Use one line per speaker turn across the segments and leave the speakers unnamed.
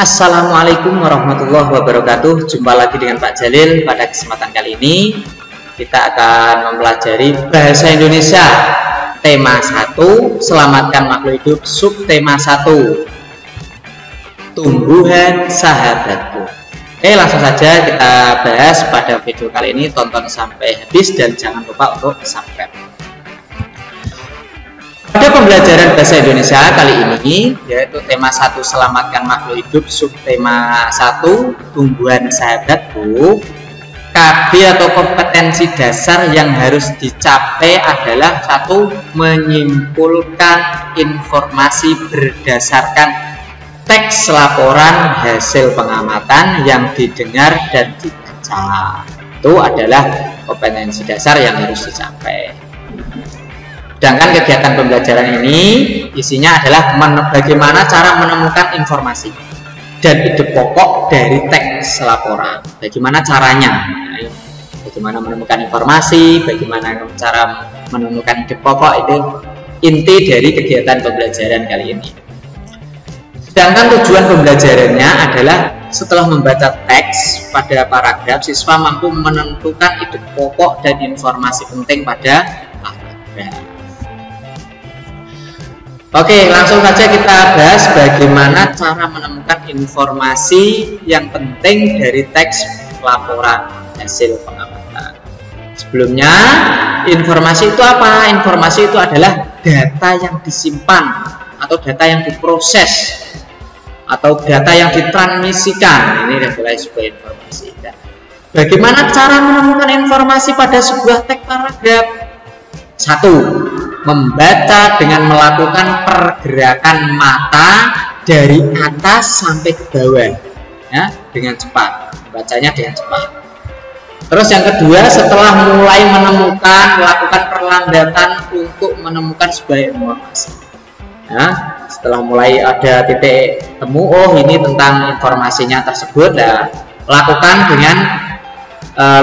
Assalamualaikum warahmatullahi wabarakatuh. Jumpa lagi dengan Pak Jalil. Pada kesempatan kali ini kita akan mempelajari bahasa Indonesia tema 1, selamatkan makhluk hidup, subtema 1, tumbuhan sahabatku. Oke, langsung saja kita bahas pada video kali ini. Tonton sampai habis dan jangan lupa untuk subscribe. Pada pembelajaran bahasa Indonesia kali ini, yaitu tema 1, selamatkan makhluk hidup, subtema 1, tumbuhan sahabatku, KB atau kompetensi dasar yang harus dicapai adalah 1. Menyimpulkan informasi berdasarkan teks laporan hasil pengamatan yang didengar dan dibaca. Itu adalah kompetensi dasar yang harus dicapai. Sedangkan kegiatan pembelajaran ini isinya adalah bagaimana cara menemukan informasi dan ide pokok dari teks laporan. Bagaimana caranya? Bagaimana menemukan informasi, bagaimana cara menemukan ide pokok, itu inti dari kegiatan pembelajaran kali ini. Sedangkan tujuan pembelajarannya adalah setelah membaca teks pada paragraf, siswa mampu menentukan ide pokok dan informasi penting pada paragraf. Oke, langsung saja kita bahas bagaimana cara menemukan informasi yang penting dari teks laporan hasil pengamatan. Sebelumnya, informasi itu apa? Informasi itu adalah data yang disimpan atau data yang diproses atau data yang ditransmisikan. Ini adalah sebuah informasi. Bagaimana cara menemukan informasi pada sebuah teks paragraf? 1. Membaca dengan melakukan pergerakan mata dari atas sampai ke bawah, ya, dengan cepat. Bacanya dengan cepat. Terus yang kedua, setelah mulai menemukan, melakukan perlambatan untuk menemukan sebuah informasi. Ya, setelah mulai ada titik temu, oh ini tentang informasinya tersebut, nah, lakukan dengan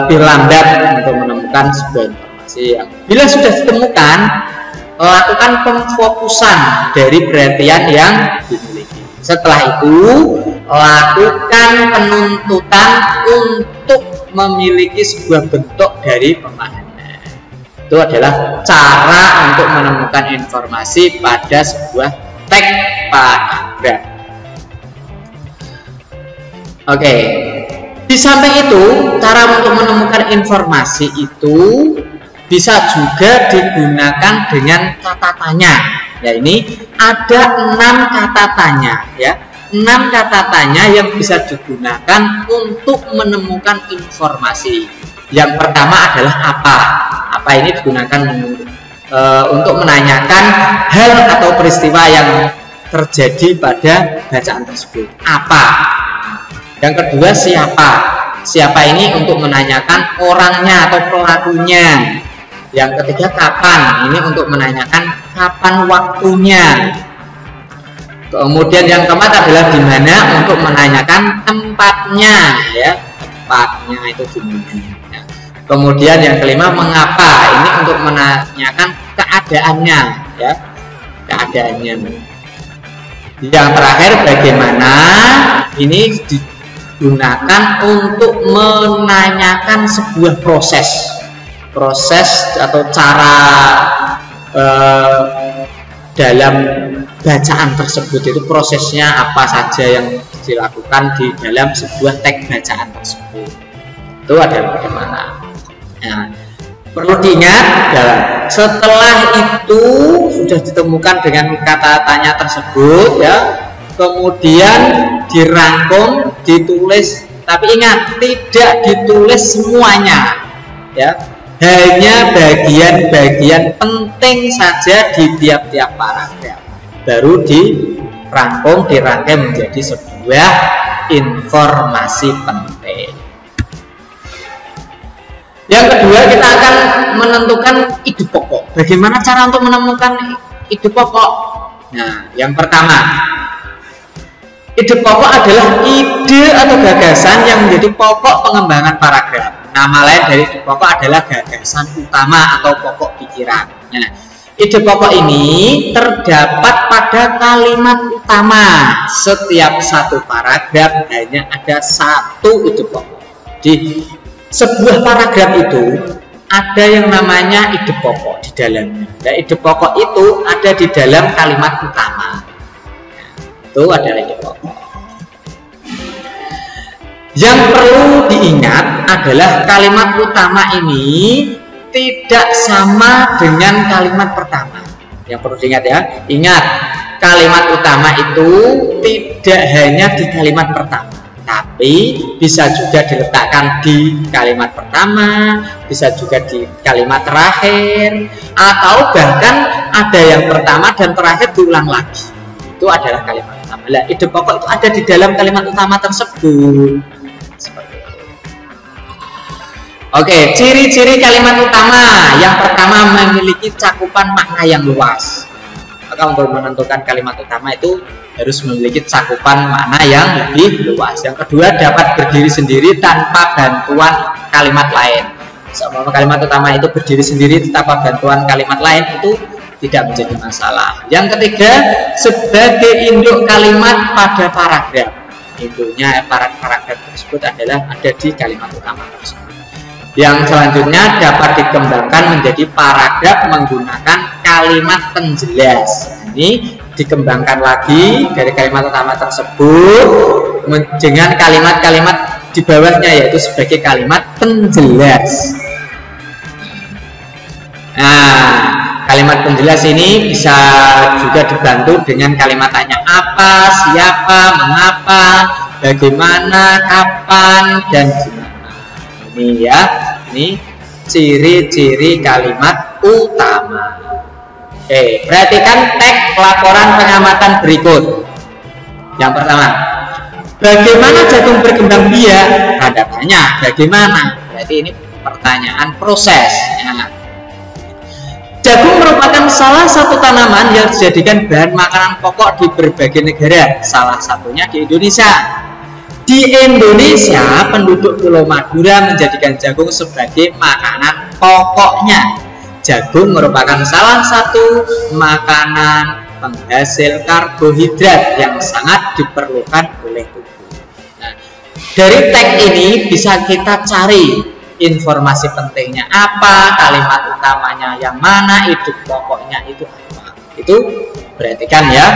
lebih lambat untuk menemukan sebuah informasi. Bila sudah ditemukan, lakukan pemfokusan dari perhatian yang dimiliki. Setelah itu, lakukan penuntutan untuk memiliki sebuah bentuk dari pemahaman. Itu adalah cara untuk menemukan informasi pada sebuah teks paragraf. Oke. Di samping itu, cara untuk menemukan informasi itu bisa juga digunakan dengan kata tanya. Ya, ini ada 6 kata tanya, ya. 6 kata tanya yang bisa digunakan untuk menemukan informasi. Yang pertama adalah apa? Apa ini digunakan untuk menanyakan hal atau peristiwa yang terjadi pada bacaan tersebut. Apa? Yang kedua, siapa? Siapa ini untuk menanyakan orangnya atau pelakunya. Yang ketiga, kapan? Ini untuk menanyakan kapan waktunya. Kemudian yang keempat adalah di mana, untuk menanyakan tempatnya, ya, tempatnya itu di mana. Kemudian yang kelima, mengapa? Ini untuk menanyakan keadaannya, ya, keadaannya. Yang terakhir, bagaimana? Ini digunakan untuk menanyakan sebuah proses atau cara dalam bacaan tersebut, itu prosesnya apa saja yang dilakukan di dalam sebuah teks bacaan tersebut. Itu adalah bagaimana. Nah, perlu diingat, setelah itu sudah ditemukan dengan kata tanya tersebut, ya, kemudian dirangkum, ditulis, tapi ingat tidak ditulis semuanya, ya. Hanya bagian-bagian penting saja di tiap-tiap paragraf, baru dirangkum, dirangkai menjadi sebuah informasi penting. Yang kedua, kita akan menentukan ide pokok. Bagaimana cara untuk menemukan ide pokok? Nah, yang pertama, ide pokok adalah ide atau gagasan yang menjadi pokok pengembangan paragraf. Nama lain dari ide pokok adalah gagasan utama atau pokok pikiran. Nah, ide pokok ini terdapat pada kalimat utama. Setiap satu paragraf hanya ada satu ide pokok. Di sebuah paragraf itu ada yang namanya ide pokok di dalamnya. Nah, ide pokok itu ada di dalam kalimat utama. Nah, itu adalah ide pokok. Yang perlu diingat adalah kalimat utama ini tidak sama dengan kalimat pertama. Yang perlu diingat ya, ingat kalimat utama itu tidak hanya di kalimat pertama, tapi bisa juga diletakkan di kalimat pertama, bisa juga di kalimat terakhir, atau bahkan ada yang pertama dan terakhir diulang lagi. Itu adalah kalimat utama. Nah, ide pokok itu ada di dalam kalimat utama tersebut. Seperti itu. Oke, ciri-ciri kalimat utama. Yang pertama, memiliki cakupan makna yang luas. Maka untuk menentukan kalimat utama itu harus memiliki cakupan makna yang lebih luas. Yang kedua, dapat berdiri sendiri tanpa bantuan kalimat lain. Selama kalimat utama itu berdiri sendiri tanpa bantuan kalimat lain itu tidak menjadi masalah. Yang ketiga, sebagai induk kalimat pada paragraf. Intinya paragraf tersebut adalah ada di kalimat utama tersebut. Yang selanjutnya dapat dikembangkan menjadi paragraf menggunakan kalimat penjelas. Ini dikembangkan lagi dari kalimat utama tersebut dengan kalimat-kalimat di bawahnya, yaitu sebagai kalimat penjelas. Nah, kalimat penjelas ini bisa juga dibantu dengan kalimat tanya apa, siapa, mengapa, bagaimana, kapan, dan gimana. Ini ya, ini ciri-ciri kalimat utama. Oke, perhatikan teks laporan pengamatan berikut. Yang pertama, bagaimana jagung berkembang biak? Tanda tanya, bagaimana? Berarti ini pertanyaan proses. Ya. Jagung merupakan salah satu tanaman yang dijadikan bahan makanan pokok di berbagai negara, salah satunya di Indonesia. Di Indonesia, penduduk Pulau Madura menjadikan jagung sebagai makanan pokoknya. Jagung merupakan salah satu makanan penghasil karbohidrat yang sangat diperlukan oleh tubuh. Nah, dari teks ini bisa kita cari informasi pentingnya apa, kalimat utamanya yang mana, ide pokoknya itu apa. Itu perhatikan ya.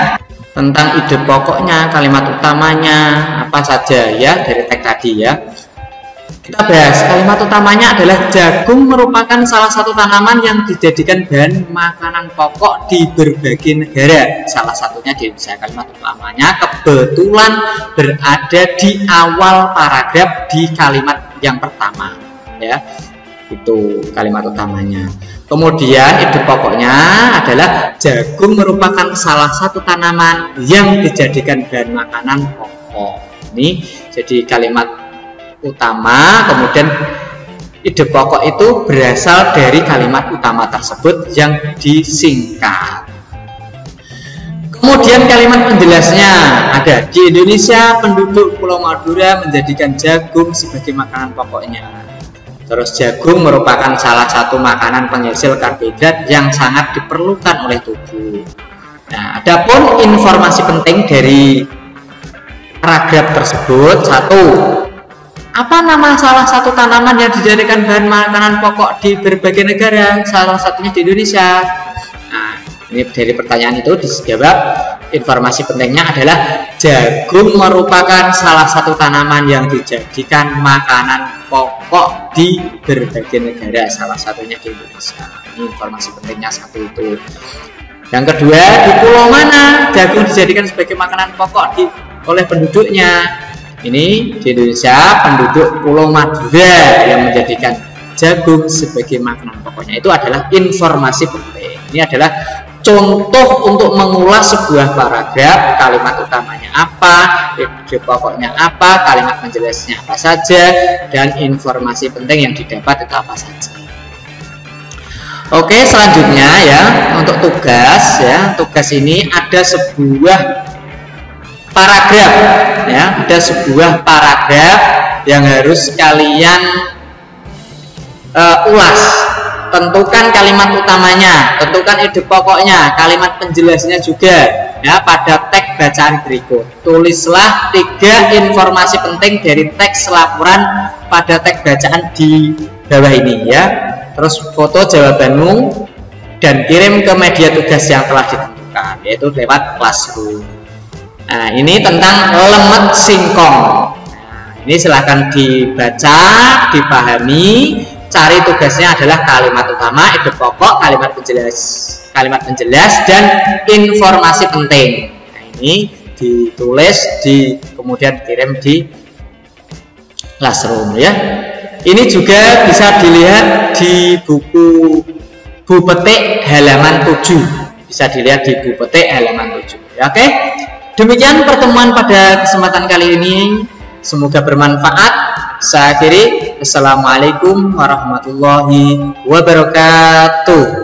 Tentang ide pokoknya, kalimat utamanya, apa saja ya dari teks tadi ya. Kita bahas kalimat utamanya adalah jagung merupakan salah satu tanaman yang dijadikan bahan makanan pokok di berbagai negara. Salah satunya di Indonesia. Kalimat utamanya kebetulan berada di awal paragraf di kalimat yang pertama ya. Itu kalimat utamanya. Kemudian ide pokoknya adalah jagung merupakan salah satu tanaman yang dijadikan bahan makanan pokok. Ini jadi kalimat utama, kemudian ide pokok itu berasal dari kalimat utama tersebut yang disingkat. Kemudian kalimat penjelasnya ada di Indonesia, penduduk Pulau Madura menjadikan jagung sebagai makanan pokoknya. Terus jagung merupakan salah satu makanan penghasil karbohidrat yang sangat diperlukan oleh tubuh. Nah, adapun informasi penting dari paragraf tersebut, satu, apa nama salah satu tanaman yang dijadikan bahan makanan pokok di berbagai negara, salah satunya di Indonesia. Nah, ini dari pertanyaan itu dijawab. Informasi pentingnya adalah jagung merupakan salah satu tanaman yang dijadikan makanan pokok di berbagai negara, salah satunya di Indonesia. Ini informasi pentingnya satu itu. Yang kedua, di pulau mana jagung dijadikan sebagai makanan pokok oleh penduduknya? Ini di Indonesia, penduduk Pulau Madura yang menjadikan jagung sebagai makanan pokoknya. Itu adalah informasi penting. Ini adalah contoh untuk mengulas sebuah paragraf, kalimat utamanya apa, ide pokoknya apa, kalimat penjelasnya apa saja, dan informasi penting yang didapat itu apa saja. Oke, selanjutnya ya, untuk tugas ya, tugas ini ada sebuah paragraf ya, ada sebuah paragraf yang harus kalian ulas tentukan kalimat utamanya, tentukan ide pokoknya, kalimat penjelasnya juga ya pada teks bacaan berikut. Tulislah 3 informasi penting dari teks laporan pada teks bacaan di bawah ini ya. Terus foto jawabanmu dan kirim ke media tugas yang telah ditentukan, yaitu lewat Classroom. Nah, ini tentang lemet singkong. Nah, ini silahkan dibaca, dipahami. Cari tugasnya adalah kalimat utama, ide pokok, kalimat penjelas, dan informasi penting. Nah, ini ditulis, kemudian dikirim di Classroom ya. Ini juga bisa dilihat di buku Bu Petik halaman 7. Bisa dilihat di Bu Petik halaman 7. Ya, oke. Demikian pertemuan pada kesempatan kali ini. Semoga bermanfaat. Saya akhiri. Assalamualaikum warahmatullahi wabarakatuh.